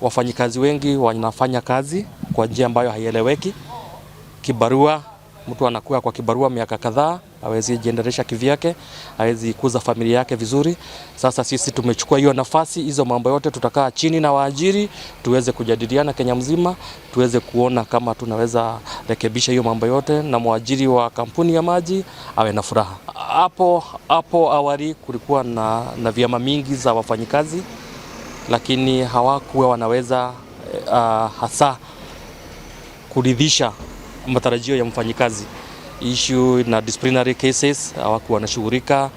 wafanyikazi wengi wanafanya kazi kwa njia ambayo haieleweki. Kibarua, mtu anakuwa kwa kibarua miaka kadhaa, hawezi jiendelesha kivyake, hawezi kuza familia yake vizuri. Sasa sisi tumechukua hiyo nafasi, hizo mambo yote tutakaa chini na waajiri, tuweze kujadiliana Kenya mzima, tuweze kuona kama tunaweza rekebisha hiyo mambo yote na mwajiri wa kampuni ya maji awe na furaha. Hapo awali kulikuwa na vyama mingi za wafanyikazi, lakini hawakuwa wanaweza hasa kuridhisha matarajio ya mfanyikazi. Issue na disciplinary cases hawakuwa wanashughulika,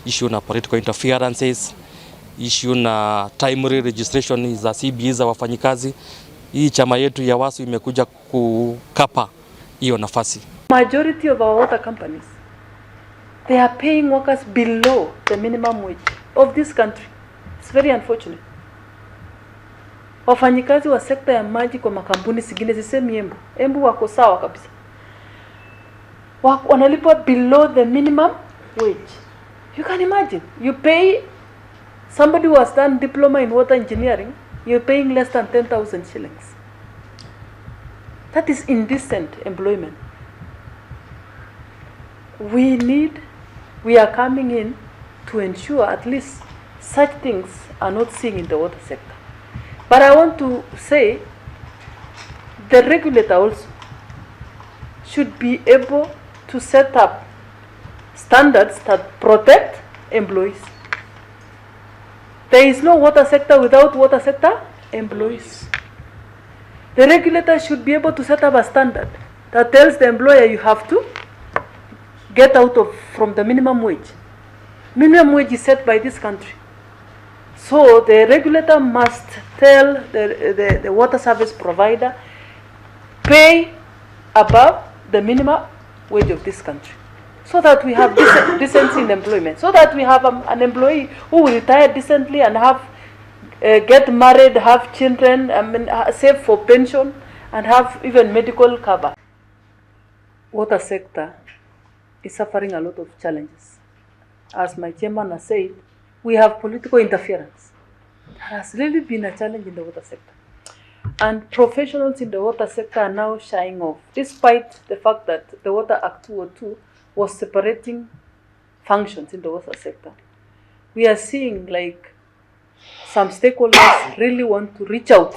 issue na political interferences, issue na timely registration za CBA za wafanyikazi. Hii chama yetu ya WASU imekuja kukapa hiyo nafasi. Majority of our water companies, they are paying workers below the minimum wage of this country. It's very unfortunate. Wafanyikazi wa sekta ya maji kwa makampuni zingine zisemi Embu wako sawa kabisa. Wanalipwa below the minimum wage. You can imagine, you pay somebody who has done diploma in water engineering, you're paying less than 10,000 shillings. That is indecent employment. We are coming in to ensure at least such things are not seen in the water sector. But I want to say the regulator also should be able to set up standards that protect employees. There is no water sector without water sector employees. The regulator should be able to set up a standard that tells the employer you have to get out from the minimum wage. Minimum wage is set by this country. So the regulator must tell the water service provider, pay above the minimum wage of this country, so that we have decency in employment, so that we have an employee who will retire decently and have get married, have children, save for pension, and have even medical cover. Water sector is suffering a lot of challenges. As my chairman has said, we have political interference. There has really been a challenge in the water sector. And professionals in the water sector are now shying off, despite the fact that the Water Act 202 was separating functions in the water sector. We are seeing like some stakeholders really want to reach out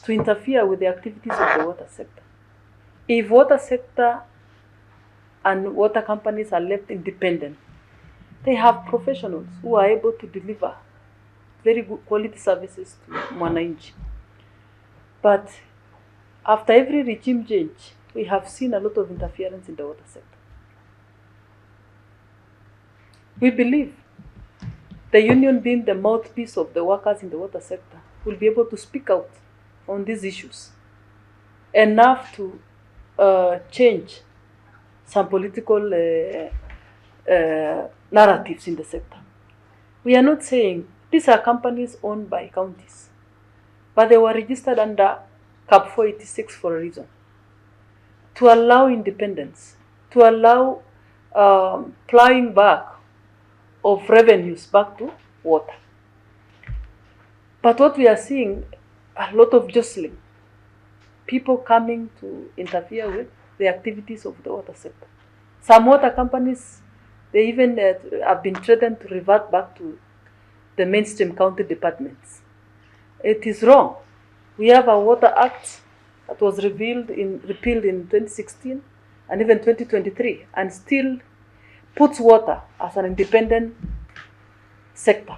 to interfere with the activities of the water sector. If water sector and water companies are left independent, they have professionals who are able to deliver very good quality services to mwananchi. But after every regime change, we have seen a lot of interference in the water sector. We believe the union, being the mouthpiece of the workers in the water sector, will be able to speak out on these issues enough to change some political narratives in the sector. We are not saying these are companies owned by counties, but they were registered under CAP 486 for a reason, to allow independence, to allow plowing back of revenues back to water. But what we are seeing, a lot of jostling, people coming to interfere with the activities of the water sector. Some water companies, they even have been threatened to revert back to the mainstream county departments. It is wrong. We have a Water Act that was repealed in 2016 and even 2023, and still puts water as an independent sector.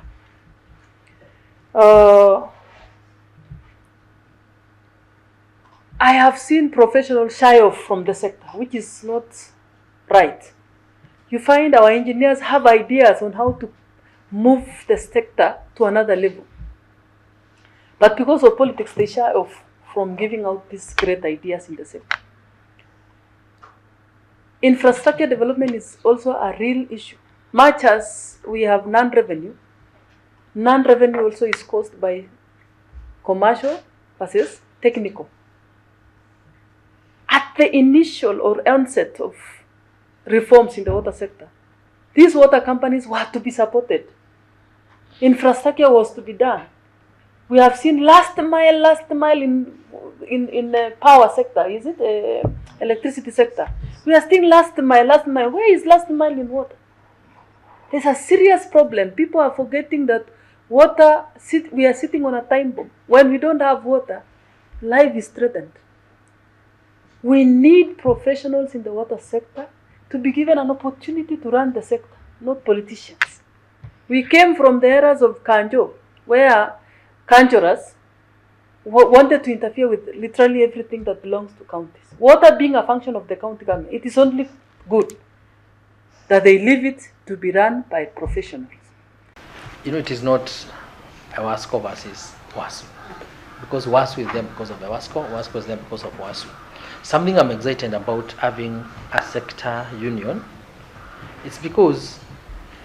I have seen professionals shy off from the sector, which is not right. You find our engineers have ideas on how to move the sector to another level. But because of politics, they shy off from giving out these great ideas in the sector. Infrastructure development is also a real issue. Much as we have non-revenue also is caused by commercial versus technical. At the initial or onset of reforms in the water sector, these water companies were to be supported. Infrastructure was to be done. We have seen last mile in the power sector. Is it electricity sector? We are still last mile. Where is last mile in water? There's a serious problem. People are forgetting that water. We are sitting on a time bomb. When we don't have water, life is threatened. We need professionals in the water sector to be given an opportunity to run the sector, not politicians. We came from the eras of Kanjo, where Kanjoras wanted to interfere with literally everything that belongs to counties. Water being a function of the county government, it is only good that they leave it to be run by professionals. It is not WASCO versus WASU. Because WASU is them because of the WASCO is them because of WASU. Something I'm excited about having a sector union, it's because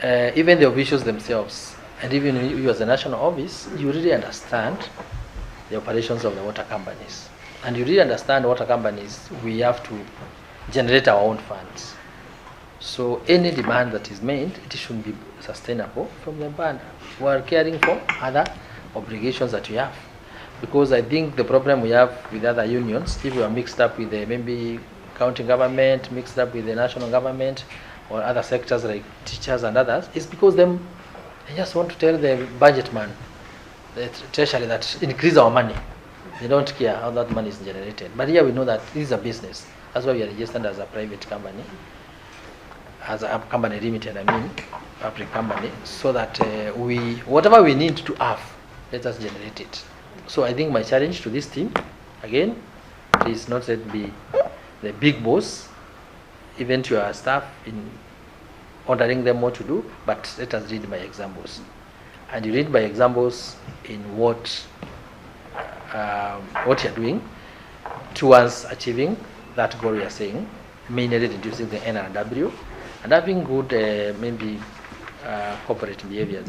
even the officials themselves, and even you as a national office, you really understand the operations of the water companies. And you really understand water companies, we have to generate our own funds. So any demand that is made, it should be sustainable from the band. We are caring for other obligations that we have. Because I think the problem we have with other unions, if we are mixed up with the maybe county government, mixed up with the national government, or other sectors like teachers and others, is because they just want to tell the budget man, the treasury, that increase our money. They don't care how that money is generated. But here we know that this is a business. That's why we are registered as a private company, as a company limited, public company, so that whatever we need to have, let us generate it. So I think my challenge to this team, again, is not to be the big boss, even to our staff in ordering them what to do, but let us lead by examples. And you lead by examples in what you're doing towards achieving that goal we are saying, mainly reducing the NRW and having good corporate behaviors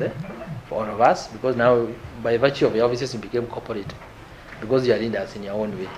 for all of us, because now by virtue of your offices you became corporate because you are leaders in your own way.